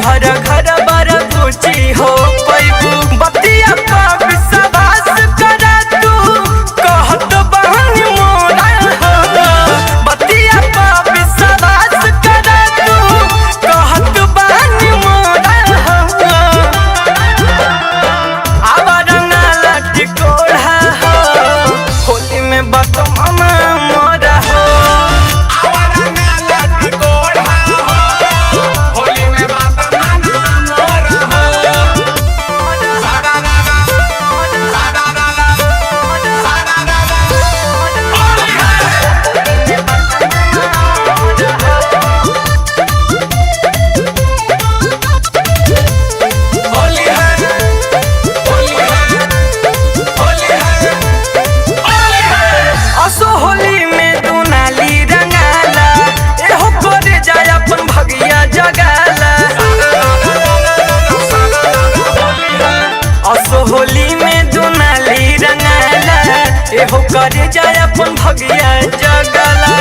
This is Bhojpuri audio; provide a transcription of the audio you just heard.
घर घर बार पूछी हो पैबू बतिया पाप सवास करा तू कहत बहन मोरा हो बतिया पाप सवास करा तू कहत बहन मोरा हो आवारा नाला टिकोड़ा हो होली में बात मामा मोरा हो होली में दुनाली रंगाला एहो करे जाय अपन भगिया जगाला असो होली में दुनाली रंगाला एहो करे जाय अपन भगिया जगाला।